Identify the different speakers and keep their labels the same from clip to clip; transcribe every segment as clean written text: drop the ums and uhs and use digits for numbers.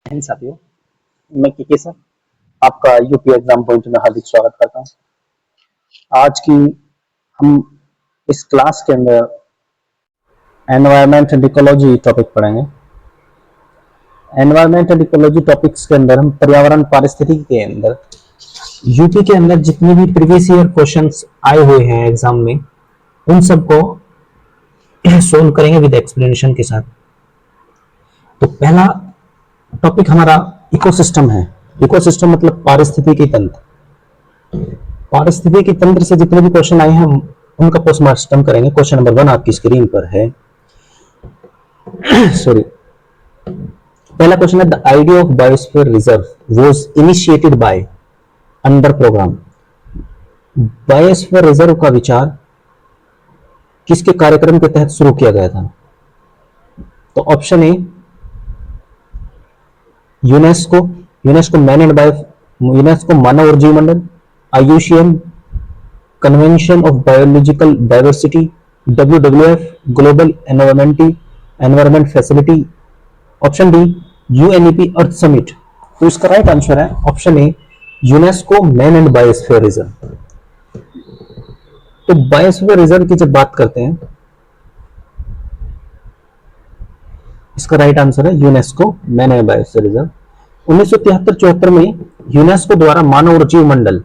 Speaker 1: हिंद साथियों, मैं केके सर आपका यूपी एग्जाम पॉइंट में हार्दिक स्वागत करता हूँ। आज की हम इस क्लास के अंदर एनवायरमेंट एंड इकोलॉजी टॉपिक पढ़ेंगे। एनवायरमेंट एंड इकोलॉजी टॉपिक्स के अंदर हम पर्यावरण पारिस्थितिकी के अंदर यूपी के अंदर जितने भी प्रीवियस ईयर क्वेश्चंस आए हुए हैं एग्जाम में उन सबको सोल्व करेंगे विद एक्सप्लेनेशन के साथ। तो पहला टॉपिक हमारा इकोसिस्टम है। इकोसिस्टम मतलब पारिस्थितिकी तंत्र। पारिस्थितिकी तंत्र से जितने भी क्वेश्चन आए हैं हम उनका पोस्टमार्टम करेंगे। क्वेश्चन नंबर 1 आपकी स्क्रीन पर है। सॉरी, पहला क्वेश्चन है the idea of biosphere reserve was initiated by under program. Biosphere reserve का विचार किसके कार्यक्रम के तहत शुरू किया गया था? तो option A UNESCO, UNESCO man and bio, UNESCO मानव और जीवमंडल, IUCN convention of biological diversity, WWF global environment facility, option D UNEP Earth Summit. तो इसका राइट आंसर है option A UNESCO man and biosphere reserve. तो biosphere reserve की जब बात करते हैं इसका राइट आंसर है UNESCO man and biosphere reserve. 1973-74 में यूनेस्को द्वारा मानव और जीवमंडल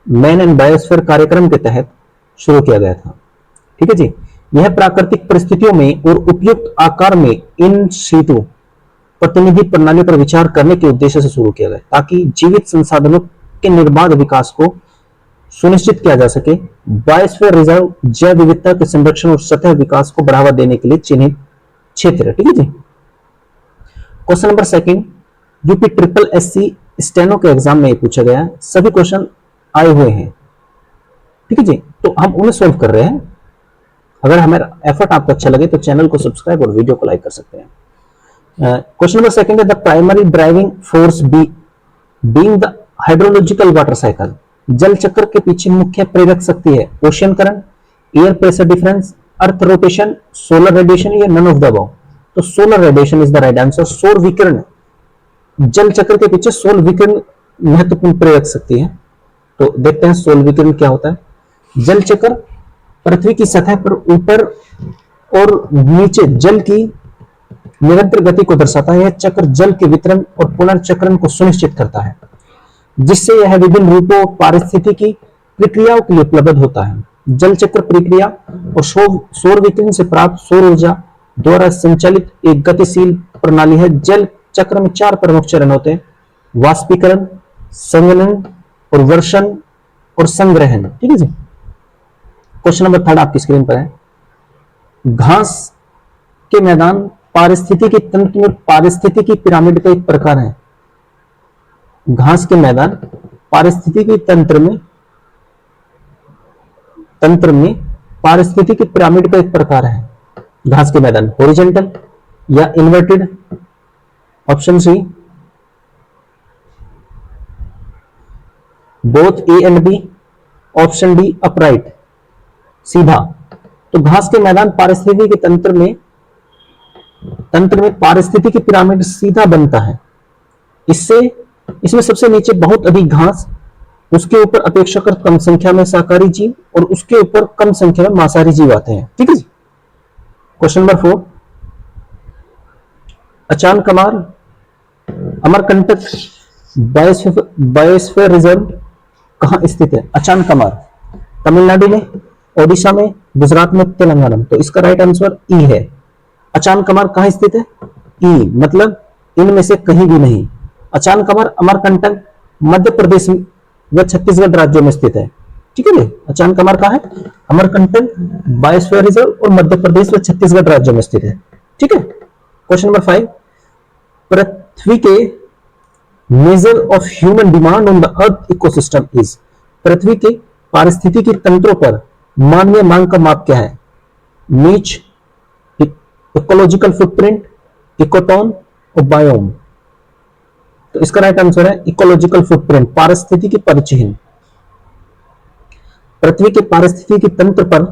Speaker 1: मैन एंड बायोस्फीयर कार्यक्रम के तहत शुरू किया गया था। ठीक है जी। यह प्राकृतिक परिस्थितियों में और उपयुक्त आकार में इन सीटू प्रतिनिधि प्रणाली पर विचार करने के उद्देश्य से शुरू किया गया ताकि जीवित संसाधनों के निर्बाध विकास को सुनिश्चित किया जा सके। बायोस्फीयर रिजर्व जैव विविधता के संरक्षण और सतह विकास को बढ़ावा देने के लिए चिन्हित क्षेत्र है। ठीक है जी। Question number 2 UP triple SC steno के एग्जाम में पूछा गया है। सभी क्वेश्चन आए हुए हैं। ठीक है जी। तो हम उन्हें सोल्व कर रहे हैं। अगर हमारा एफर्ट आपको अच्छा लगे तो चैनल को सब्सक्राइब और वीडियो को लाइक कर सकते हैं। क्वेश्चन नंबर 2 है the primary driving force being the hydrological water cycle. जल चक्र के पीछे मुख्य प्रेरक शक्ति है ocean current, air pressure difference, earth rotation, solar radiation या नन ऑफ द अबव। तो solar radiation is the right answer. सौर विकिरण, जल चक्र के पीछे सौर विकिरण महत्वपूर्ण प्रेरक शक्ति है। तो देखते हैं सौर विकिरण क्या होता है। जल चक्र पृथ्वी की सतह पर ऊपर और नीचे जल की निरंतर गति को दर्शाता है। यह चक्र जल के वितरण और पुनर्चक्रण को सुनिश्चित करता है जिससे यह विभिन्न रूपों पारिस्थितिकी प्रक्रियाओं के लिए उपलब्ध होता है। जल चक्र प्रक्रिया और सौर विकिरण से प्राप्त सौर ऊर्जा द्वारा संचालित एक गतिशील प्रणाली है। जल चक्र में 4 प्रमुख चरण होते हैं, वाष्पीकरण, संघनन और वर्षण और संग्रहण। ठीक है जी। क्वेश्चन नंबर 3 आपकी स्क्रीन पर है। घास के मैदान पारिस्थितिकी तंत्र में पारिस्थितिकी पिरामिड का एक प्रकार है। घास के मैदान पारिस्थितिकी तंत्र में पारिस्थितिकी पिरामिड का एक प्रकार है। घास के मैदान हॉरिजॉन्टल या inverted, option C both A and B, option D upright सीधा। तो घास के मैदान पारिस्थितिकी तंत्र में पारिस्थितिकी पिरामिड सीधा बनता है। इसमें सबसे नीचे बहुत अधिक घास, उसके ऊपर अपेक्षाकृत कम संख्या में शाकाहारी जीव और उसके ऊपर कम संख्या में मांसाहारी जीव आते हैं। ठीक है जी। Question number 4 Achanakmar Amarkantak biosphere reserve कहां स्थित है? अचानकमार तमिलनाडु में, ओडिशा में, गुजरात में, तेलंगाना में। तो इसका राइट आंसर ई है। अचानकमार कहां स्थित है? ई मतलब इनमें से कहीं भी नहीं। अचानकमार अमरकंटक मध्य प्रदेश व छत्तीसगढ़ राज्यों में स्थित है। ठीक है जी। अचानकमार कहां है? अमरकंटक बायोस्फीयर रिजर्व और मध्य प्रदेश व छत्तीसगढ़ राज्यों में स्थित है। ठीक है। क्वेश्चन नंबर 5 पृथ्वी के measure of human demand on the earth ecosystem is. पृथ्वी के पारिस्थितिकी तंत्रों पर मानवीय मांग का माप क्या है? नीच, इकोलॉजिकल फुटप्रिंट, इकोटोन और बायोम। तो इसका राइट आंसर है इकोलॉजिकल फुटप्रिंट, पारिस्थितिकी पदचिह्न। पृथ्वी के पारिस्थितिकी तंत्र पर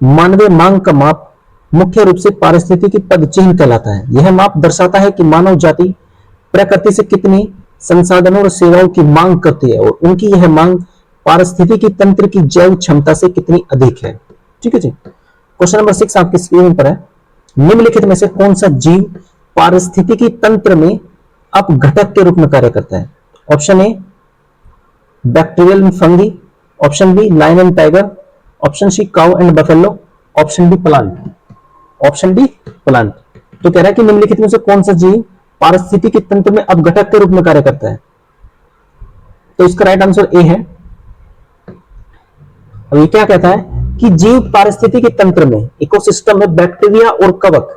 Speaker 1: मानवीय मांग का माप मुख्य रूप से पारिस्थितिकी पदचिह्न कहलाता है। यह माप दर्शाता है कि मानव जाति प्रकृति से कितनी संसाधनों और सेवाओं की मांग करती है और उनकी यह मांग पारिस्थितिकी तंत्र की जैव क्षमता से कितनी अधिक है। ठीक है जी। क्वेश्चन नंबर 6 आपकी स्क्रीन पर है। निम्नलिखित में से कौन सा जीव पारिस्थितिकी तंत्र में अपघटक के रूप में कार्य करता है? Option A bacterial fungi, option B lion and tiger, option C cow and buffalo, option D plant. Option D plant. तो कह रहा है कि निम्नलिखित में से कौन सा जीव पारिस्थितिकी तंत्र में अपघटक के रूप में कार्य करता है? तो इसका राइट आंसर ए है। अब ये क्या कहता है कि जीव पारिस्थितिकी तंत्र में, इकोसिस्टम में बैक्टीरिया और कवक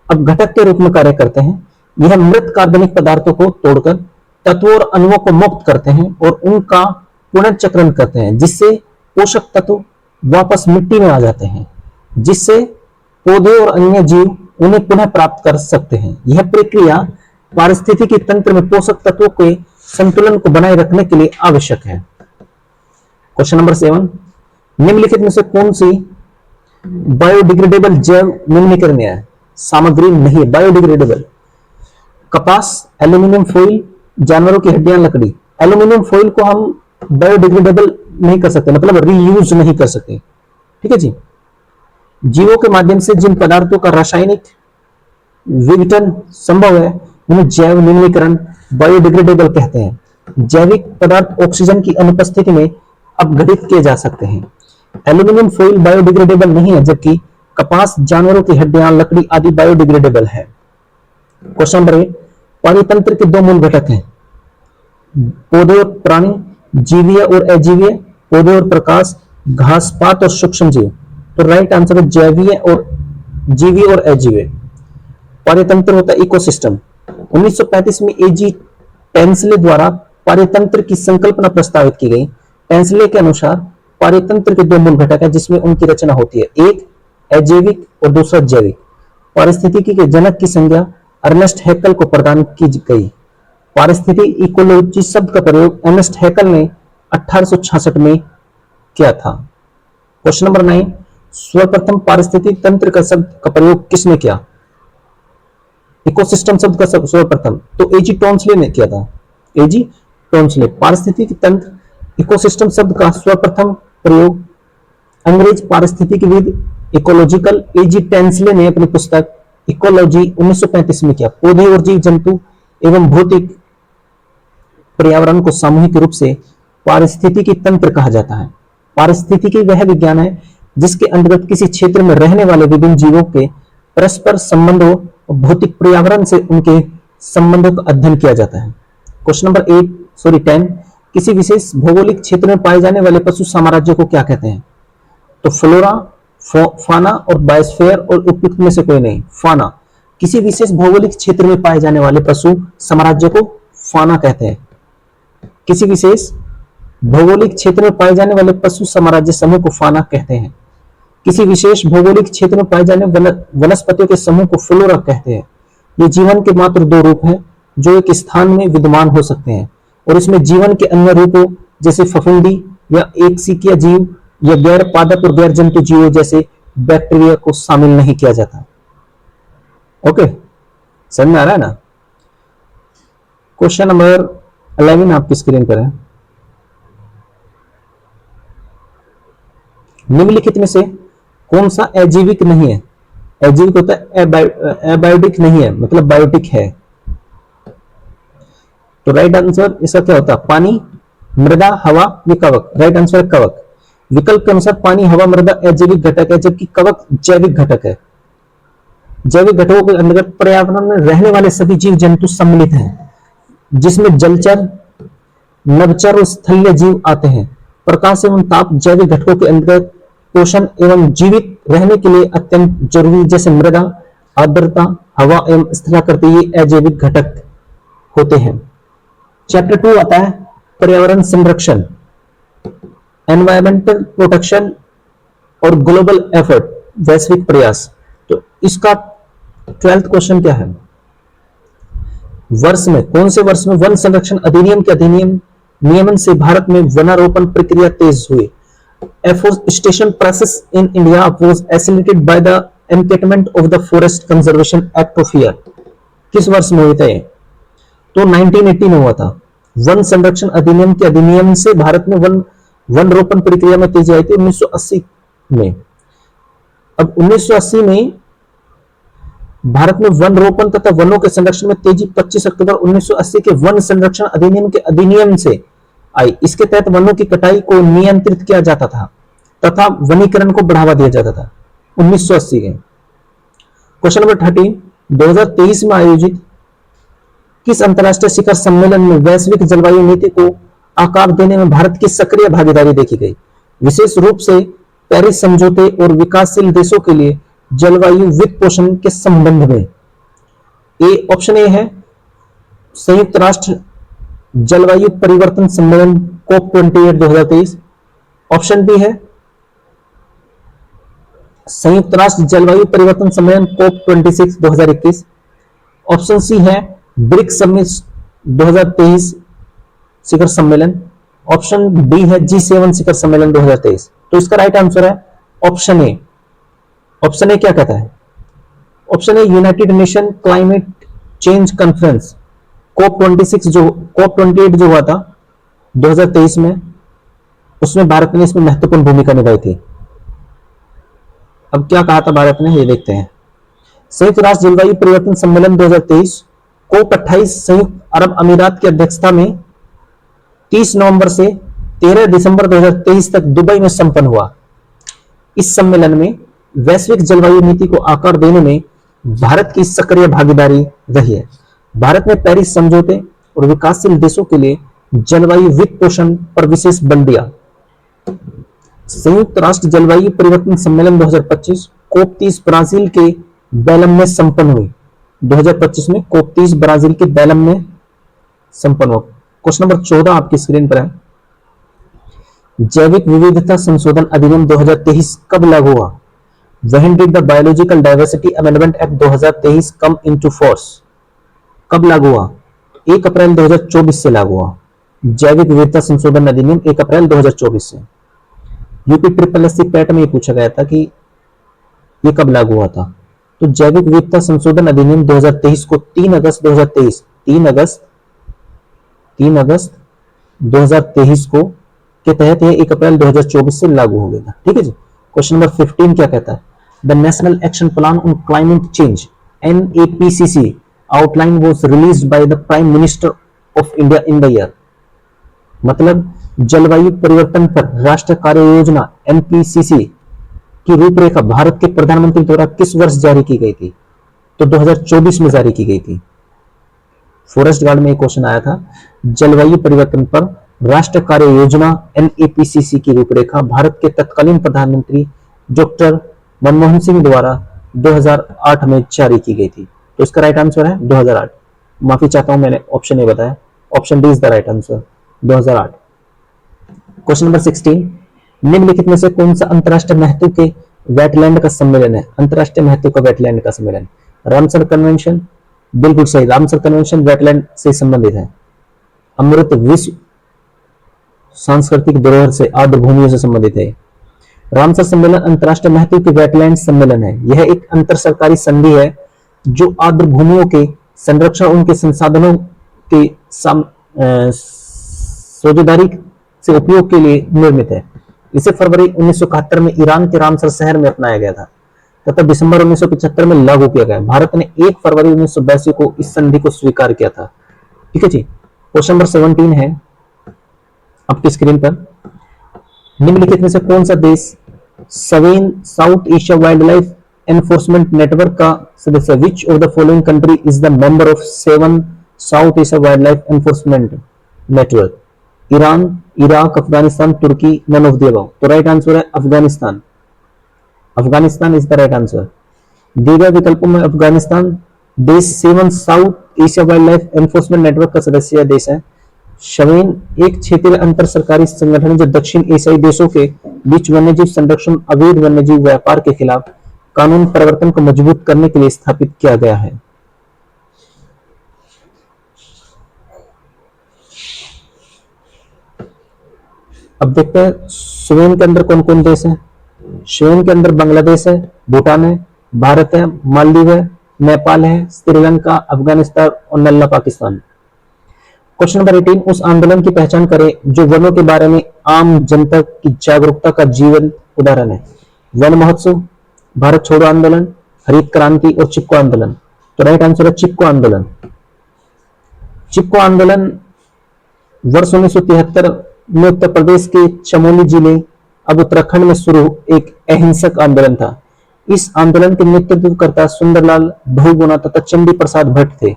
Speaker 1: अपघटक के रूप में कार्य करते हैं। यह मृत कार्बनिक पदार्थों को तोड़कर तत्वों और अणुओं को मुक्त करते हैं और उनका पुनर्चक्रण करते हैं, जिससे पोषक तत्व वापस मिट्टी में आ जाते हैं, जिससे पौधे और अन्य जीव उन्हें पुनः प्राप्त कर सकते हैं। यह प्रक्रिया पारिस्थितिकी तंत्र में पोषक तत्वों के संतुलन को बनाए रखने के लिए आवश्यक है। क्वेश्चन नंबर 7, निम्नलिखित में से कौन सी बायोडिग्रेडेबल जैव निम्नीकरणीय सामग्री नहीं? बायोडिग्रेडेबल, कपास, एल्यूमिनियम फॉइल, जानवरों की हड्डियां, लकड़ी। एल्यूमिनियम फॉइल को हम बायोडिग्रेडेबल नहीं कर सकते, मतलब रीयूज नहीं कर सकते। ठीक है जी। जीवों के माध्यम से जिन पदार्थों का रासायनिक विघटन संभव है उन्हें जैव निम्नीकरण बायोडिग्रेडेबल कहते हैं। जैविक पदार्थ ऑक्सीजन की अनुपस्थिति में अपघटित किए जा सकते हैं। एल्यूमिनियम फॉइल बायोडिग्रेडेबल नहीं है, जबकि कपास, जानवरों की हड्डियां, लकड़ी आदि बायोडिग्रेडेबल है। क्वेश्चन नंबर 8, पारितंत्र के दो मूल घटक हैं, पौधे और प्राणी, जीवीय और अजीवीय, पौधे और प्रकाश, घास पात और सूक्ष्म जीव। तो राइट आंसर है जैवीय और जीवीय और अजीवीय। पारितंत्र होता है इकोसिस्टम। 1935 में एजी टेंसले द्वारा पारितंत्र की संकल्पना प्रस्तावित की गई। टेंसले के अनुसार पारितंत्र के दो मूल घटक है जिसमें उनकी रचना होती है, एक अजैविक और दूसरा जैविक। पारिस्थितिकी के जनक की संज्ञा अर्नेस्ट हैकल को प्रदान की गई। पारिस्थितिकी इकोलॉजी शब्द का प्रयोग अर्नेस्ट हैकल ने 1866 में किया था। क्वेश्चन नंबर 9, सर्वप्रथम पारिस्थितिक तंत्र का शब्द का प्रयोग किसने किया? इकोसिस्टम शब्द का सर्वप्रथम तो एजी टॉन्सले ने किया था। एजी टॉन्सले। पारिस्थितिक तंत्र इकोसिस्टम शब्द का सर्वप्रथम प्रयोग अंग्रेज पारिस्थितिकविद इकोलॉजिकल एजी टेंसले ने अपनी पुस्तक इकोलॉजी 1935 में किया। पौधे और जीव जंतु एवं भौतिक पर्यावरण को सामूहिक रूप से पारिस्थितिकी तंत्र कहा जाता है। पारिस्थितिकी वह विज्ञान है जिसके अंतर्गत किसी क्षेत्र में रहने वाले विभिन्न जीवों के परस्पर संबंधों और भौतिक पर्यावरण से उनके संबंधों का अध्ययन किया जाता है। क्वेश्चन नंबर 10, किसी विशेष भौगोलिक क्षेत्र में पाए जाने वाले पशु साम्राज्य को क्या कहते हैं? तो फ्लोरा, फाना और बायोस्फीयर और उपयुक्त में से कोई नहीं। फाना। किसी विशेष भौगोलिक क्षेत्र में पाए जाने वाले पशु साम्राज्य को फाना कहते हैं। किसी विशेष भौगोलिक क्षेत्र में पाए जाने वाले पशु साम्राज्य समूह को फाना कहते हैं। किसी विशेष भौगोलिक क्षेत्र में पाए जाने वनस्पतियों के समूह को फ्लोरा कहते हैं। ये जीवन के मात्र दो रूप हैं जो एक स्थान में विद्यमान हो सकते हैं और इसमें जीवन के अन्य रूपों जैसे फफूंदी या एकशिकीय जीव या गैर पादप और गैर जंतु जीवों जैसे बैक्टीरिया को शामिल नहीं किया जाता। ओके, समझ में आ रहा है ना? क्वेश्चन नंबर 11 आपकी स्क्रीन पर है। निम्नलिखित में से कौन सा अजैविक नहीं है? अजैविक होता है एबायोटिक नहीं है, मतलब बायोटिक है। तो राइट आंसर इसका क्या होता है? पानी, मृदा, हवा या कवक। राइट आंसर है कवक। विकल्प के अनुसार पानी, हवा, मृदा अजैविक घटक है जबकि कवक जैविक घटक है। जैविक घटकों के अंतर्गत पर्यावरण में रहने वाले सभी जीव जंतु सम्मिलित हैं, जिसमें जलचर, नभचर और स्थलीय जीव आते हैं। प्रकाश एवं ताप जैविक घटकों के अंतर्गत पोषण एवं जीवित रहने के लिए अत्यंत जरूरी, जैसे मृदा, आर्द्रता, हवा एवं स्थलाकृति, ये अजैविक घटक होते हैं। चैप्टर 2 आता है पर्यावरण संरक्षण, एनवायरमेंटल प्रोटेक्शन और ग्लोबल एफर्ट, वैश्विक प्रयास। तो इसका 12th क्वेश्चन क्या है? वर्ष में, कौन से वर्ष में वन संरक्षण अधिनियम के नियमन से भारत में वनारोपण प्रक्रिया तेज हुई? Afforestation process in India was accelerated by the enactment of the forest conservation act of year. किस वर्ष में हुई थी? तो 1980 में हुआ था। वन संरक्षण अधिनियम के अधिनियम से भारत में वन रोपण प्रक्रिया में तेजी आई थी 1980 में। अब 1980 में भारत में वन रोपण तथा वनों के संरक्षण में तेजी 25 अक्टूबर 1980 के वन संरक्षण अधिनियम के अधिनियम से आई। इसके तहत वनों की कटाई को नियंत्रित किया जाता था तथा वनीकरण को बढ़ावा दिया जाता था 1980 के। क्वेश्चन नंबर 13, 2023 में आयोजित किस अंतरराष्ट्रीय शिखर सम्मेलन में वैश्विक जलवायु नीति को आकार देने में भारत की सक्रिय भागीदारी देखी गई, विशेष रूप से पेरिस समझौते और विकासशील देशों के लिए जलवायु वित्त पोषण के संबंध में? ऑप्शन ए है संयुक्त राष्ट्र जलवायु परिवर्तन सम्मेलन COP28 2023। ऑप्शन बी है संयुक्त राष्ट्र जलवायु परिवर्तन सम्मेलन COP26 2021। ऑप्शन सी है ब्रिक्स समिट 2023 शिखर सम्मेलन। ऑप्शन डी है G7 शिखर सम्मेलन 2023। तो इसका राइट आंसर है ऑप्शन ए। ऑप्शन ए क्या कहता है? ऑप्शन ए United nation climate change conference COP28 जो हुआ था 2023 में, उसमें भारत ने इसमें महत्वपूर्ण भूमिका निभाई थी। अब क्या कहा था भारत ने, ये देखते हैं। संयुक्त राष्ट्र जलवायु परिवर्तन सम्मेलन 2023 COP28 संयुक्त अरब अमीरात की अध्यक्षता में 30 नवंबर से 13 दिसंबर 2023 तक दुबई में संपन्न हुआ। इस सम्मेलन में वैश्विक जलवायु नीति को आकार देने में भारत की सक्रिय भागीदारी रही है। भारत ने पेरिस समझौते और विकासशील देशों के लिए जलवायु वित्त पोषण पर विशेष बल दिया। संयुक्त राष्ट्र जलवायु परिवर्तन सम्मेलन 2025 COP30 ब्राजील के बेलम में संपन्न हुई। 2025 में COP30 ब्राजील के बेलम में संपन्न हुआ। क्वेश्चन नंबर 14 आपकी स्क्रीन पर है। जैविक विविधता संशोधन अधिनियम 2023 कब लागू हुआ? When did the Biological Diversity Amendment Act 2023 come into force? कब लागू हुआ? 1 अप्रैल 2024 से लागू हुआ। जैविक विविधता संशोधन अधिनियम 1 अप्रैल 2024 से। यूपी SSC पैट में ये पूछा गया था कि ये कब लागू हुआ था। तो जैविक विविधता संशोधन अधिनियम 2023 को 3 अगस्त 2023 को के तहत यह 1 अप्रैल 2024 से लागू हो गया था। ठीक है जी। क्वेश्चन नंबर 15 क्या कहता है? The national action plan on climate change NAPCC outline was released by the prime minister of India in the year. मतलब जलवायु परिवर्तन पर राष्ट्रीय कार्य योजना NPCC की रूपरेखा भारत के प्रधानमंत्री द्वारा किस वर्ष जारी की गई थी? तो 2024 में जारी की गई थी। फॉरेस्ट गार्ड में एक क्वेश्चन आया था, जलवायु परिवर्तन पर राष्ट्रीय कार्य योजना NAPCC की रूपरेखा भारत के तत्कालीन प्रधानमंत्री डॉक्टर मनमोहन सिंह द्वारा 2008 में जारी की गई थी। तो इसका राइट आंसर है 2008। माफी चाहता हूं, मैंने ऑप्शन ए बताया। Option D is the right answer 2008। Question number 16, निम्नलिखित में से कौन सा अंतरराष्ट्रीय महत्व के वेटलैंड का सम्मेलन है? अंतरराष्ट्रीय महत्व का वेटलैंड का सम्मेलन रामसर कन्वेंशन। बिल्कुल सही, रामसर कन्वेंशन वेटलैंड से संबंधित है। अमृत विश्व सांस्कृतिक धरोहर से आर्द्र भूमियों से संबंधित है। रामसर सम्मेलन अंतरराष्ट्रीय महत्व के वेटलैंड सम्मेलन है। यह एक अंतर सरकारी संधि है जो आर्द्र भूमियों के संरक्षण, उनके संसाधनों के साझेदारी से उपयोग के लिए निर्मित है। इसे फरवरी 1971 में ईरान के रामसर शहर में अपनाया गया था तथा दिसंबर 1975 में लागू किया गया। भारत ने 1 फरवरी 1982 को इस संधि को स्वीकार किया था। ठीक है जी। क्वेश्चन नंबर 17 है आपकी स्क्रीन पर। निम्नलिखित में से कौन सा देश seven South Asia wild life enforcement network का सदस्य? Which of the following country is the member of 7 South Asia wild life enforcement network? Iran, Iraq, Afghanistan, Turkey, none of the above. तो राइट आंसर है Afghanistan. Afghanistan is the right answer. दिए गए विकल्पों में अफगानिस्तान देश 7 South Asia wild life enforcement network का सदस्य देश है। शवेन एक क्षेत्रीय अंतर सरकारी संगठन है जो दक्षिण एशियाई देशों के बीच वन्यजीव संरक्षण, अवैध वन्यजीव व्यापार के खिलाफ कानून प्रवर्तन को मजबूत करने के लिए स्थापित किया गया है। अब देखते हैं शवेन के अंदर कौन कौन देश है। शवेन के अंदर बांग्लादेश है, भूटान है, भारत है, मालदीव है, नेपाल है, श्रीलंका, अफगानिस्तान और नल्ला पाकिस्तान। क्वेश्चन नंबर 18, उस आंदोलन की पहचान करें जो वनों के बारे में आम जनता की जागरूकता का जीवन उदाहरण है। वन महोत्सव, भारत छोड़ो आंदोलन, हरित क्रांति और चिपको आंदोलन। तो राइट आंसर है चिपको आंदोलन। चिपको आंदोलन वर्ष 1973 में उत्तर प्रदेश के चमोली जिले अब उत्तराखंड में शुरू एक अहिंसक आंदोलन था। इस आंदोलन के नेतृत्वकर्ता सुंदरलाल बहुगुणा तथा चंडी प्रसाद भट्ट थे।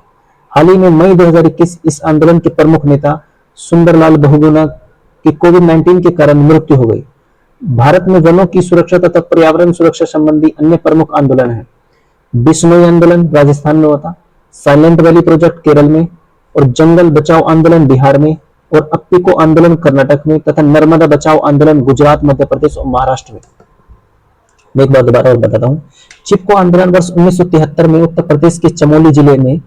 Speaker 1: हाल ही में मई 2021 इस आंदोलन के प्रमुख नेता सुंदरलाल बहुगुणा की कोविड-19 के कारण मृत्यु हो गई। भारत में वनों की सुरक्षा तथा पर्यावरण सुरक्षा संबंधी अन्य प्रमुख आंदोलन है। बिश्नोई आंदोलन राजस्थान में हुआ था, साइलेंट वैली प्रोजेक्ट केरल में, और जंगल बचाओ आंदोलन बिहार में, और अप्पिको आंदोलन कर्नाटक में, तथा नर्मदा बचाओ आंदोलन गुजरात, मध्य प्रदेश और महाराष्ट्र में। मैं एक बार दोबारा और बताता हूँ। चिपको आंदोलन वर्ष 1973 में उत्तर प्रदेश के चमोली जिले में,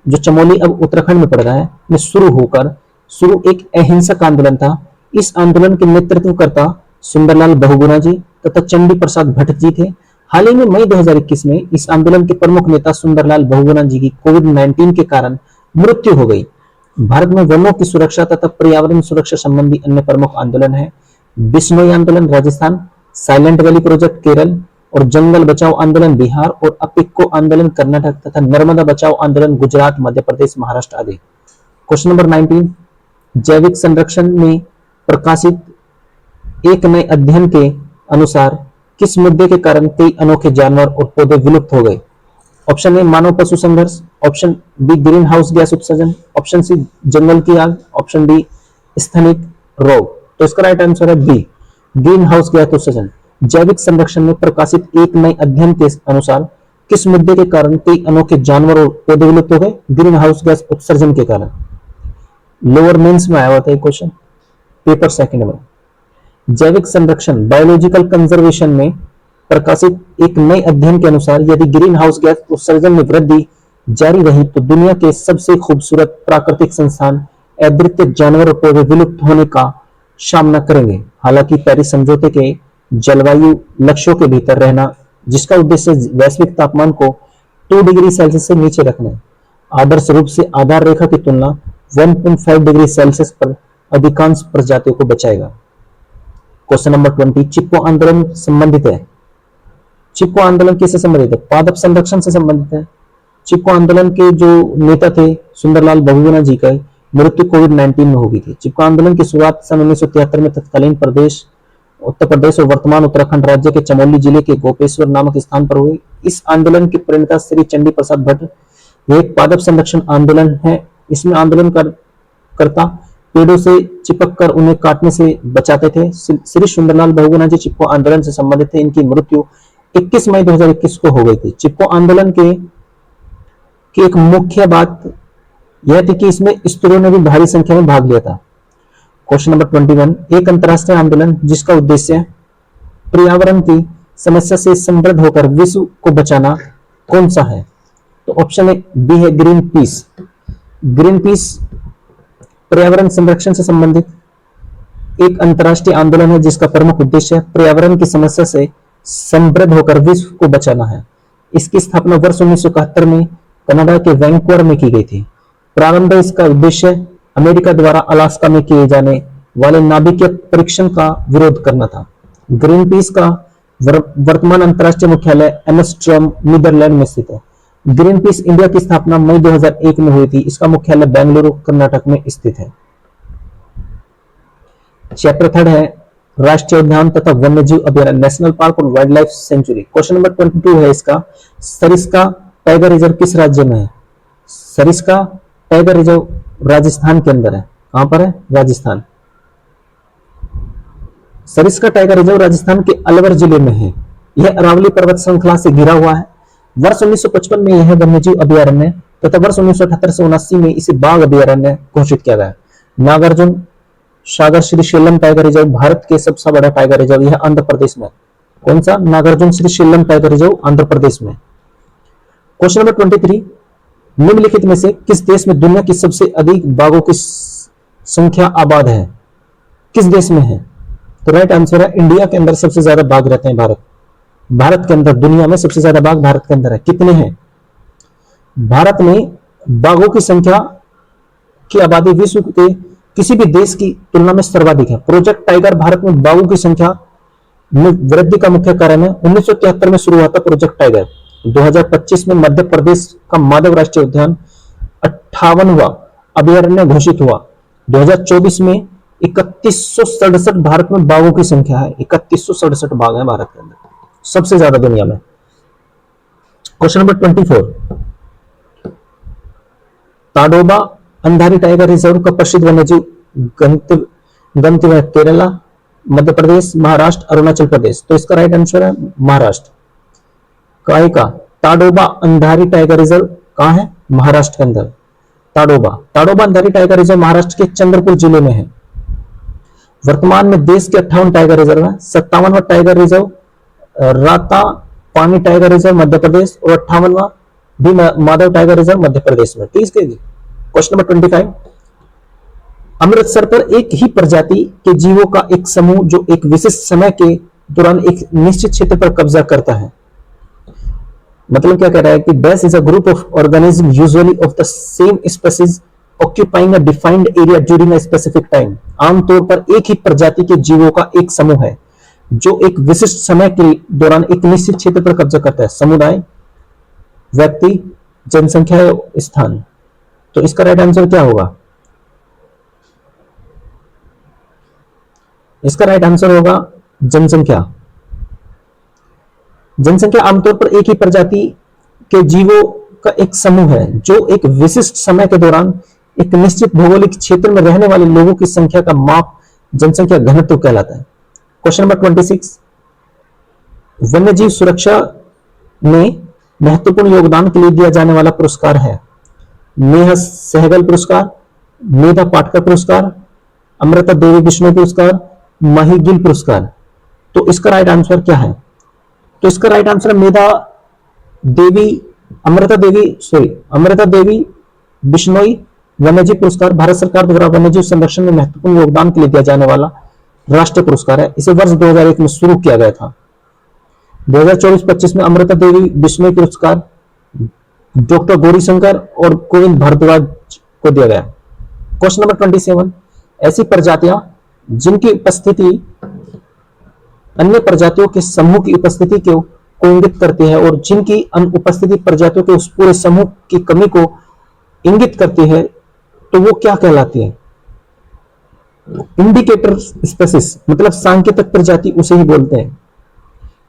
Speaker 1: जो चमोली अब उत्तराखंड में पड़ रहा है, में शुरू एक अहिंसक आंदोलन था। इस आंदोलन के नेतृत्वकर्ता सुंदरलाल बहुगुणा जी तथा चंडी प्रसाद भट्ट जी थे। हाल ही में मई 2021 में इस आंदोलन के प्रमुख नेता सुंदरलाल बहुगुणा जी की कोविड-19 के कारण मृत्यु हो गई। भारत में वनों की सुरक्षा तथा पर्यावरण सुरक्षा संबंधी अन्य प्रमुख आंदोलन है बिश्नोई आंदोलन Rajasthan, silent valley project Kerala, और जंगल बचाओ आंदोलन बिहार, और अपिको आंदोलन कर्नाटक, तथा नर्मदा बचाओ आंदोलन गुजरात, मध्य प्रदेश, महाराष्ट्र आदि। क्वेश्चन नंबर 19, जैविक संरक्षण में प्रकाशित एक नए अध्ययन के अनुसार किस मुद्दे के कारण कई अनोखे जानवर और पौधे विलुप्त हो गए? ऑप्शन ए मानव पशु संघर्ष, option B green house gas उत्सर्जन, ऑप्शन सी जंगल की आग, ऑप्शन डी स्थनिक रोग। तो इसका राइट आंसर है बी ग्रीन हाउस गैस उत्सर्जन। जैविक संरक्षण में प्रकाशित एक नए अध्ययन के अनुसार किस मुद्दे के कारण कई अनोखे जानवर और पौधे विलुप्त हो गए? ग्रीन हाउस गैस उत्सर्जन के कारण। लोअर मेंस में आया हुआ था क्वेश्चन, पेपर सेकंड में। जैविक संरक्षण बायोलॉजिकल कंजर्वेशन में प्रकाशित एक नए अध्ययन के अनुसार यदि ग्रीन हाउस गैस उत्सर्जन में वृद्धि जारी रही तो दुनिया के सबसे खूबसूरत प्राकृतिक संस्थान अद्वितीय जानवर और पौधे विलुप्त होने का सामना करेंगे। हालांकि पेरिस समझौते के जलवायु लक्ष्यों के भीतर रहना, जिसका उद्देश्य वैश्विक तापमान को 2 डिग्री सेल्सियस से नीचे रखना है, आदर्श रूप से आधार रेखा की तुलना 1.5 डिग्री सेल्सियस पर अधिकांश प्रजातियों को बचाएगा। क्वेश्चन नंबर 20, चिपको आंदोलन संबंधित है। चिपको आंदोलन किससे संबंधित है? पादप संरक्षण से संबंधित है। चिपको आंदोलन के जो नेता थे सुंदरलाल बहुगुणा जी का मृत्यु कोविड-19 में हो गई थी। चिपको आंदोलन की शुरुआत सन 1973 में तत्कालीन उत्तर प्रदेश और वर्तमान उत्तराखंड राज्य के चमोली जिले के गोपेश्वर नामक स्थान पर हुई। इस आंदोलन के प्रणेता श्री चंडी प्रसाद भट्ट। यह एक पादप संरक्षण आंदोलन है। इसमें आंदोलन करता पेड़ों से चिपक कर उन्हें काटने से बचाते थे। श्री सुंदरलाल बहुगुणा जी चिपको आंदोलन से संबंधित थे। इनकी मृत्यु 21 मई 2021 को हो गई थी। चिपको आंदोलन की एक मुख्य बात यह थी कि इसमें स्त्रियों ने भी भारी संख्या में भाग लिया था। क्वेश्चन नंबर 21, एक अंतरराष्ट्रीय आंदोलन जिसका उद्देश्य पर्यावरण की समस्या से समृद्ध होकर विश्व को बचाना कौन सा है? तो ऑप्शन ए बी है ग्रीन पीस। ग्रीन पीस पर्यावरण संरक्षण से संबंधित एक अंतरराष्ट्रीय आंदोलन है जिसका प्रमुख उद्देश्य पर्यावरण की समस्या से समृद्ध होकर विश्व को बचाना है। इसकी स्थापना वर्ष 1971 में कनाडा के वैंकूवर में की गई थी। प्रारंभ में इसका उद्देश्य अमेरिका द्वारा अलास्का में किए जाने वाले नाभिकीय परीक्षण का विरोध करना था। ग्रीन पीस का वर्तमान अंतरराष्ट्रीय मुख्यालय एम्स्टर्डम नीदरलैंड में स्थित है। ग्रीन पीस इंडिया की स्थापना मई 2001 में हुई थी। इसका मुख्यालय बेंगलुरु कर्नाटक में स्थित है। चैप्टर 3 है राष्ट्रीय उद्यान तथा वन्यजीव अभयारण्य, नेशनल पार्क और wild life sanctuary. Question number 22 है इसका, सरिस्का टाइगर रिजर्व किस राज्य में है? सरिस्का टाइगर रिजर्व राजस्थान के अंदर है। कहां पर है? राजस्थान। सरिस्का टाइगर रिजर्व राजस्थान के अलवर जिले में है। यह अरावली पर्वत श्रृंखला से घिरा हुआ है। वर्ष 1955 में यह वन्यजीव अभयारण्य तथा वर्ष 1978 से 79 में इसे बाघ अभयारण्य घोषित किया गया। नागार्जुन सागर श्री शैलम टाइगर रिजर्व भारत के सबसे बड़ा टाइगर रिजर्व, यह आंध्र प्रदेश में। कौन सा? नागार्जुन श्री शैलम टाइगर रिजर्व आंध्र प्रदेश में। क्वेश्चन नंबर 23, निम्नलिखित में से किस देश में दुनिया की सबसे अधिक बाघों की संख्या आबाद है? किस देश में है? तो राइट आंसर है इंडिया के अंदर सबसे ज्यादा बाघ रहते हैं। भारत के अंदर दुनिया में सबसे ज्यादा बाघ भारत के अंदर है। कितने हैं? भारत में बाघों की संख्या की आबादी विश्व के किसी भी देश की तुलना में सर्वाधिक है। प्रोजेक्ट टाइगर भारत में बाघों की संख्या में वृद्धि का मुख्य कारण है। 1973 में शुरू हुआ था प्रोजेक्ट टाइगर। 2025 में मध्य प्रदेश का माधव राष्ट्रीय उद्यान 58वां अभयारण्य घोषित हुआ। 2024 में 3167 भारत में बाघों की संख्या है। 3167 बाघ है भारत के अंदर, सबसे ज्यादा दुनिया में। Question number 24, Tadoba Andhari tiger reserve का प्रसिद्ध वन्यजीव गंतव्य गंतव्य है केरला, मध्य प्रदेश, महाराष्ट्र, अरुणाचल प्रदेश। तो इसका राइट आंसर है महाराष्ट्र। काय का ताडोबा अंधारी टाइगर रिजर्व कहां है? महाराष्ट्र के अंदर। ताडोबा ताडोबा अंधारी टाइगर रिजर्व महाराष्ट्र के चंद्रपुर जिले में है। वर्तमान में देश के 58 टाइगर रिजर्व है। 57वां टाइगर रिजर्व राता पानी टाइगर रिजर्व मध्य प्रदेश और 58वां भी माधव टाइगर रिजर्व मध्य प्रदेश में। ठीक है। क्वेश्चन नंबर 25, अमृतसर पर एक ही प्रजाति के जीवों का एक समूह जो एक विशिष्ट समय के दौरान एक निश्चित क्षेत्र पर कब्जा करता है। मतलब क्या कह रहा है कि dash is a group of organism usually of the same species occupying a defined area during a specific time. आमतौर पर एक ही प्रजाति के जीवों का एक समूह है जो एक विशिष्ट समय के दौरान एक निश्चित क्षेत्र पर कब्जा करता है। समुदाय, व्यक्ति, जनसंख्या या स्थान। तो इसका राइट आंसर क्या होगा? इसका राइट आंसर होगा जनसंख्या। जनसंख्या आमतौर पर एक ही प्रजाति के जीवों का एक समूह है जो एक विशिष्ट समय के दौरान एक निश्चित भौगोलिक क्षेत्र में रहने वाले लोगों की संख्या का माप जनसंख्या घनत्व कहलाता है। क्वेश्चन नंबर 26, वन्य जीव सुरक्षा में महत्वपूर्ण योगदान के लिए दिया जाने वाला पुरस्कार है। नेहा सहगल पुरस्कार, मेधा पाटकर पुरस्कार, अमृता देवी बिश्नोई पुरस्कार, मही गिल पुरस्कार। तो इसका राइट आंसर क्या है? तो इसका राइट आंसर है मेधा देवी अमृता देवी बिश्नोई वन्यजीव पुरस्कार भारत सरकार द्वारा वन्यजीव संरक्षण में महत्वपूर्ण योगदान के लिए दिया जाने वाला राष्ट्रीय पुरस्कार है। इसे वर्ष 2001 में शुरू किया गया था। 2024-25 में अमृता देवी बिश्नोई पुरस्कार डॉक्टर गौरीशंकर और गोविंद भारद्वाज को दिया गया। क्वेश्चन नंबर 27, ऐसी प्रजातियां जिनकी उपस्थिति अन्य प्रजातियों के समूह की उपस्थिति को इंगित करती है और जिनकी अनुपस्थिति प्रजातियों के उस पूरे समूह की कमी को इंगित करती है, तो वो क्या कहलाती है? इंडिकेटर स्पेसिस, मतलब सांकेतिक प्रजाति उसे ही बोलते हैं।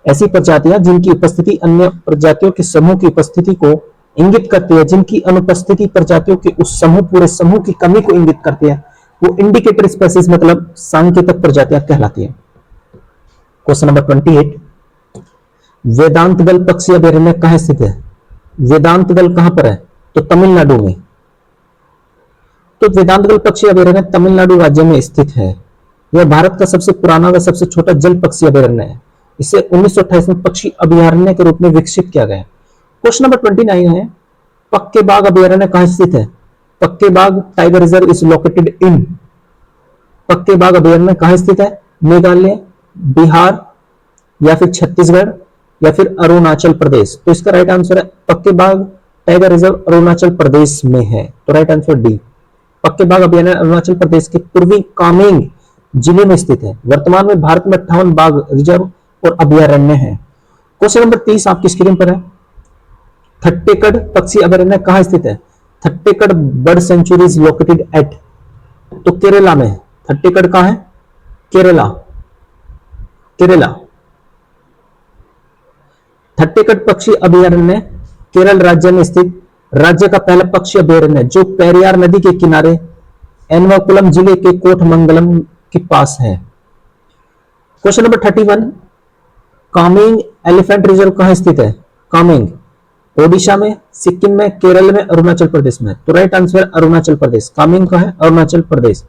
Speaker 1: ऐसी प्रजातियां जिनकी उपस्थिति अन्य प्रजातियों के समूह की उपस्थिति को इंगित करती है, जिनकी अनुपस्थिति प्रजातियों के उस समूह पूरे समूह की कमी को इंगित करती है, वो इंडिकेटर स्पेसिस मतलब सांकेतिक प्रजातियां कहलाती है। क्वेश्चन नंबर 28, वेदांतगल पक्षी अभयारण्य कहां स्थित है? वेदांतगल कहां पर है? तो तमिलनाडु में। तो वेदांतगल पक्षी अभयारण्य तमिलनाडु राज्य में स्थित है। यह भारत का सबसे पुराना व सबसे छोटा जल पक्षी अभयारण्य है। इसे 1928 में पक्षी अभयारण्य के रूप में विकसित किया गया। क्वेश्चन नंबर 29 है, पक्के बाग अभयारण्य कहां स्थित है? Pakke Bagh tiger reserve is located in. Pakke Bagh अभयारण्य कहां स्थित है? मेघालय, बिहार या फिर छत्तीसगढ़ या फिर अरुणाचल प्रदेश। तो इसका राइट आंसर है पक्के बाग टाइगर रिजर्व अरुणाचल प्रदेश में है। तो राइट आंसर डी, पक्के बाग अभयारण्य अरुणाचल प्रदेश के पूर्वी कामेंग जिले में स्थित है। वर्तमान में भारत में 58 बाघ रिजर्व और अभयारण्य है। क्वेश्चन नंबर 30 आपकी स्क्रीन पर है, थट्टेकड पक्षी अभयारण्य कहां स्थित है? Thattekad bird sanctuary is located at. तो केरला में। थट्टेकड कहां है? केरला। केरला। थट्टेकड पक्षी अभयारण्य केरल राज्य में स्थित राज्य का पहला पक्षी अभयारण्य जो पेरियार नदी के किनारे एर्नाकुलम जिले के कोटमंगलम के पास है। Question number 31, Kameng elephant reserve कहां स्थित है? कामेंग ओडिशा में, सिक्किम में, केरल में, अरुणाचल प्रदेश में। तो राइट आंसर अरुणाचल प्रदेश। कामेंग कहां है? अरुणाचल प्रदेश।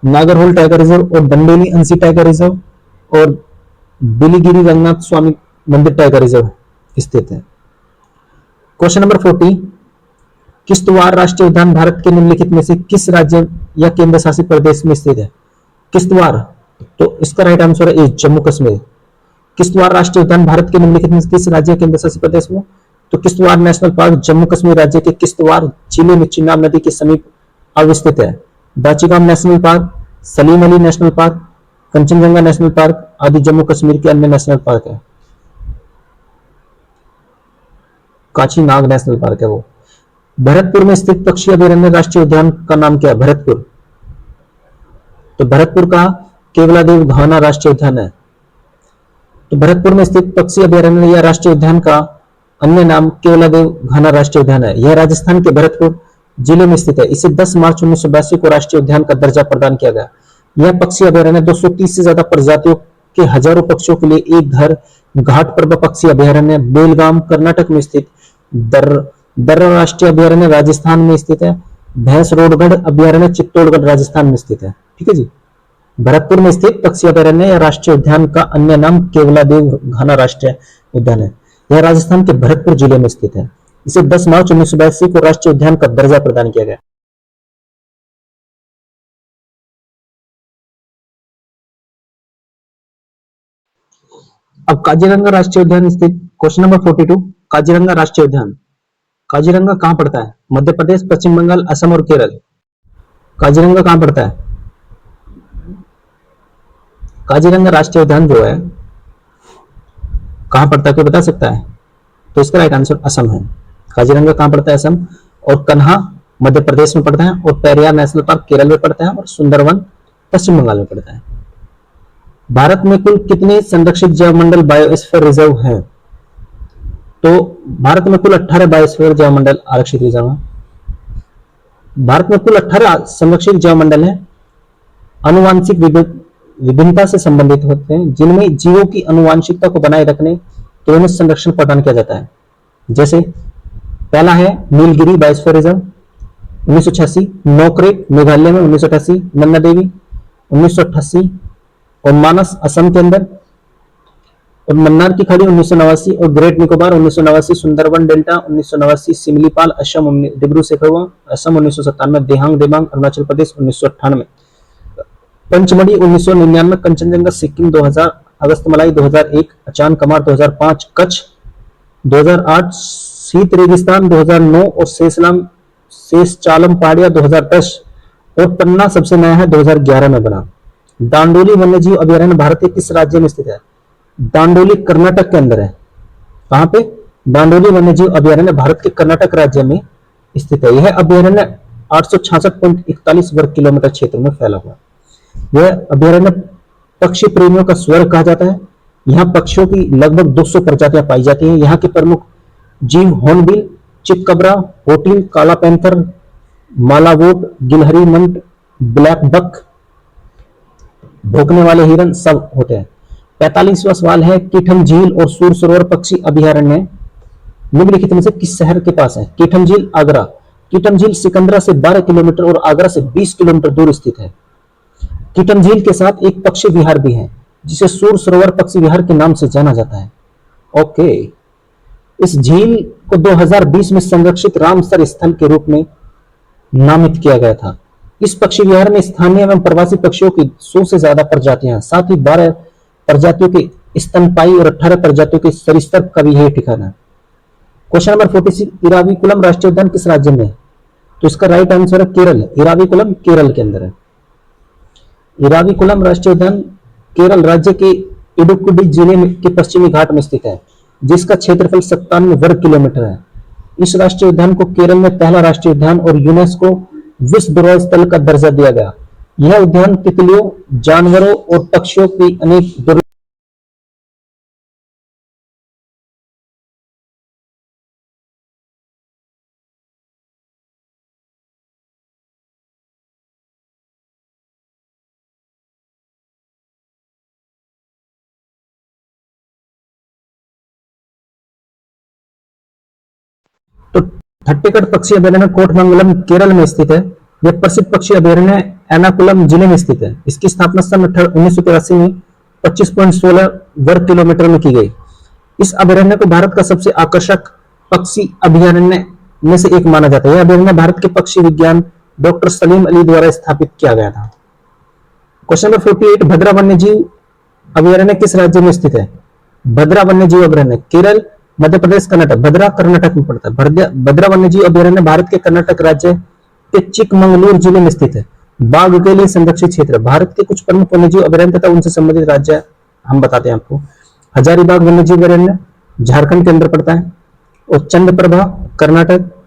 Speaker 1: नागरहोल टाइगर रिजर्व और दंडेली अंसी टाइगर रिजर्व और बिलीगिरी रंगनाथ स्वामी मंदिर टाइगर रिजर्व स्थित है। क्वेश्चन नंबर 40, किश्तवाड़ राष्ट्रीय उद्यान भारत के निम्नलिखित में से किस राज्य या केंद्र शासित प्रदेश में स्थित है? किश्तवाड़, तो इसका राइट आंसर है जम्मू कश्मीर। किश्तवाड़ राष्ट्रीय उद्यान भारत के निम्नलिखित में किस राज्य केंद्र शासित प्रदेश में? तो किश्तवाड़ नेशनल पार्क जम्मू कश्मीर राज्य के किश्तवाड़ जिले में चिनाब नदी के समीप अवस्थित है। Dachigam national park, Salim Ali national park, Kanchenjunga national park आदि जम्मू कश्मीर के अन्य नेशनल पार्क है। काची नाग नेशनल पार्क है वो। भरतपुर में स्थित पक्षी अभयारण्य राष्ट्रीय उद्यान का नाम क्या है? भरतपुर, तो भरतपुर का केवलादेव घाना राष्ट्रीय उद्यान है। तो भरतपुर में स्थित पक्षी अभयारण्य या राष्ट्रीय उद्यान का अन्य नाम केवलादेव घाना राष्ट्रीय उद्यान है। यह राजस्थान के भरतपुर जिले में स्थित है। इसे 10 मार्च 1982 को राष्ट्रीय उद्यान का दर्जा प्रदान किया गया। यह पक्षी अभयारण्य 230 से ज्यादा प्रजातियों के हजारों पक्षियों के लिए एक घर घाट पर्व पक्षी अभयारण्य बेलगाम कर्नाटक में स्थित, दर्रा राष्ट्रीय अभयारण्य राजस्थान में स्थित है। भैंसरोडगढ़ अभयारण्य चित्तौड़गढ़ राजस्थान में स्थित है। ठीक है जी। भरतपुर में स्थित पक्षी अभयारण्य या राष्ट्रीय उद्यान का अन्य नाम केवलादेव घाना राष्ट्रीय उद्यान है। यह राजस्थान के भरतपुर जिले में स्थित है। इसे 10 मार्च 1982 को राष्ट्रीय उद्यान का दर्जा प्रदान किया गया। अब काजीरंगा राष्ट्रीय उद्यान स्थित, क्वेश्चन नंबर 42, काजीरंगा राष्ट्रीय उद्यान। काजीरंगा कहां पड़ता है? मध्य प्रदेश, पश्चिम बंगाल, असम और केरल। काजीरंगा कहां पड़ता है? काजीरंगा राष्ट्रीय उद्यान जो है कहां पड़ता है, कोई बता सकता है? तो इसका राइट आंसर असम है। काजीरंगा कहां पड़ता है? असम। और कन्हा मध्य प्रदेश में पड़ता है और पेरियार नेशनल पार्क केरल में पड़ता है और सुंदरवन पश्चिम बंगाल में पड़ता है। भारत में कुल कितने संरक्षित जैवमंडल बायोस्फीयर रिजर्व हैं? तो भारत में कुल 18 बायोस्फीयर जैवमंडल आरक्षित रिजर्व हैं। भारत में कुल 18 संरक्षित जैवमंडल हैं। आनुवांशिक विभिन्नता से संबंधित होते हैं, जिनमें जीवों की आनुवांशिकता को बनाए रखने के लिए संरक्षण प्रदान किया जाता है। जैसे पहला है नीलगिरी बायोस्फीयर रिजर्व 1986, नोकरेक मेघालय में 1988, नन्दा देवी 1988 और मानस असम के अंदर, और मन्नार की खाड़ी 1989 और ग्रेट निकोबार 1989, सुंदरबन डेल्टा 1989, सिमलीपाल असम, डिब्रू सैखोवा असम 1997, देहांग देबांग अरुणाचल प्रदेश 1998, पंचमढ़ी 1999, कंचनजंगा सिक्किम 2000, अगस्तमलाई 2001, अचान कमार 2005, कच्छ 2008, शीत रेगिस्तान 2009 और शेषचालम पहाड़िया 2010 और पन्ना सबसे नया है 2011 में बना। दांडोली वन्यजीव अभयारण्य भारत के किस राज्य में स्थित है? दांडोली कर्नाटक के अंदर है। कहां पे? दांडोली वन्यजीव अभयारण्य भारत के कर्नाटक राज्य में स्थित है। यह अभयारण्य 866.41 वर्ग किलोमीटर क्षेत्र में फैला हुआ है। यह अभयारण्य पक्षी प्रेमियों का स्वर्ग कहा जाता है। यहाँ पक्षियों की लगभग 200 प्रजातियां पाई जाती हैं। यहाँ के प्रमुख जीव हॉर्नबिल, चितकबरा, होटिल, काला पैंथर, मालावोट, गिलहरी मंट, ब्लैक बक, भौंकने वाले हिरन सब होते हैं। 45वां सवाल है, कीठम झील और सूर सरोवर पक्षी अभयारण्य निम्नलिखित में से किस शहर के पास है? कीठम झील आगरा। कीठम झील सिकंदरा से 12 किलोमीटर और आगरा से 20 किलोमीटर दूर स्थित है। कीठम झील के साथ एक पक्षी विहार भी है, जिसे सूर सरोवर पक्षी विहार के नाम से जाना जाता है। ओके, इस झील को 2020 में संरक्षित रामसर स्थल के रूप में नामित किया गया था। इस पक्षी विहार में स्थानीय एवं प्रवासी पक्षियों की 100 से ज्यादा प्रजातियां हैं। साथ ही 12 प्रजातियों के स्तनपायी और 18 प्रजातियों के सरीसृप का भी यह ठिकाना है। क्वेश्चन नंबर 46, इराविकुलम राष्ट्रीय उद्यान किस राज्य में है? तो इसका राइट आंसर है केरल। इराविकुलम केरल के अंदर है। इराविकुलम राष्ट्रीय उद्यान केरल राज्य के इडुक्की जिले के पश्चिमी घाट में स्थित है, जिसका क्षेत्रफल 97 वर्ग किलोमीटर है। इस राष्ट्रीय उद्यान को केरल में पहला राष्ट्रीय उद्यान और यूनेस्को विश्व धरोहर स्थल का दर्जा दिया गया। यह उद्यान तितलियों, जानवरों और पक्षियों की अनेक तो ठट्टीगढ़ पक्षी अभयारण्य कोटमंगलम केरल में स्थित है। यह प्रसिद्ध पक्षी अभयारण्य एर्नाकुलम जिले में स्थित है। इसकी स्थापना सन 1983 में 25.16 वर्ग किलोमीटर में की गई। इस अभयारण्य को भारत का सबसे आकर्षक पक्षी अभयारण्य में से एक माना जाता है। यह अभयारण्य भारत के पक्षी विज्ञान डॉक्टर सलीम अली द्वारा स्थापित किया गया था। क्वेश्चन नंबर 48, भद्रा वन्यजीव अभयारण्य किस राज्य में स्थित है? भद्रा वन्यजीव अभयारण्य केरल, मध्य प्रदेश, कर्नाटक। भद्रा कर्नाटक में पड़ता है। भद्रा वन्यजीव अभयारण्य भारत के कर्नाटक राज्य के चिकमंगलूर जिले में स्थित है। बाघ के लिए संरक्षित क्षेत्र। भारत के कुछ प्रमुख वन्यजीव अभयारण्य तथा उनसे संबंधित राज्य हम बताते हैं आपको। हजारीबाग वन्यजीव अभयारण्य झारखंड के अंदर पड़ता है। और चंद्रप्रभा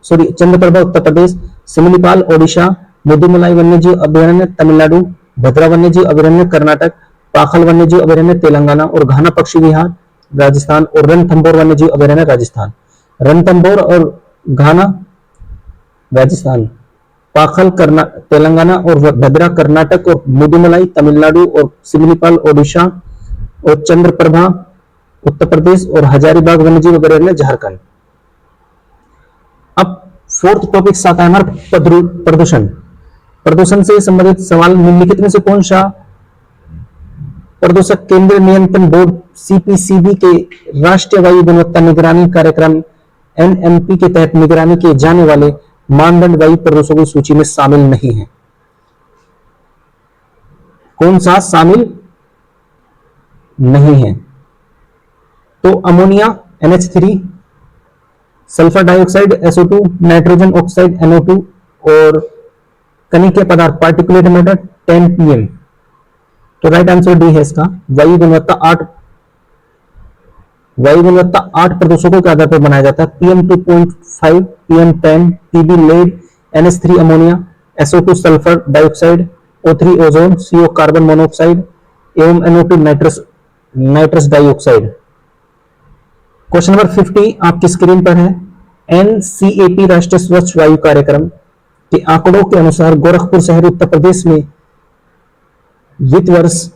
Speaker 1: चंद्रप्रभा उत्तर प्रदेश, सिमलीपाल ओडिशा, मुदुमलाई वन्यजीव अभयारण्य तमिलनाडु, भद्रा वन्यजीव अभयारण्य कर्नाटक, पाखल वन्यजीव अभयारण्य तेलंगाना और घाना पक्षी विहार राजस्थान और रणथंभौर वन्यजीव अभयारण्य राजस्थान। रणथंभौर और घाना राजस्थान, पाखल तेलंगाना और भद्रा कर्नाटक और मुदुमलाई तमिलनाडु और सिमलीपाल ओडिशा और चंद्रप्रभा उत्तर प्रदेश और हजारीबाग वन्यजीव अभयारण्य झारखंड। अब फोर्थ टॉपिक आता है हमारा प्रदूषण। प्रदूषण से संबंधित सवाल निम्नलिखित में से कौन सा प्रदूषक केंद्रीय नियंत्रण बोर्ड सीपीसीबी के राष्ट्रीय वायु गुणवत्ता निगरानी कार्यक्रम एनएमपी के तहत निगरानी किए जाने वाले मानदंड वायु प्रदूषकों की सूची में शामिल नहीं है? कौन सा शामिल नहीं है? तो ammonia NH3, sulphur dioxide SO2, nitrogen oxide NO2 और कणिकीय पदार्थ पार्टिकुलेट मैटर 10 pm। तो राइट आंसर डी है इसका। वायु गुणवत्ता 8 प्रदूषकों के आधार पर बनाया जाता है। PM2.5, PM10, PB lead, NH3 ammonia, SO2 sulphur dioxide, O3 ozone, CO carbon monoxide एवं NO2 nitrous dioxide. Question number 50 आपकी स्क्रीन पर है। NCAP राष्ट्रीय स्वच्छ वायु कार्यक्रम के आंकड़ों के अनुसार गोरखपुर शहर उत्तर प्रदेश में वित्त वर्ष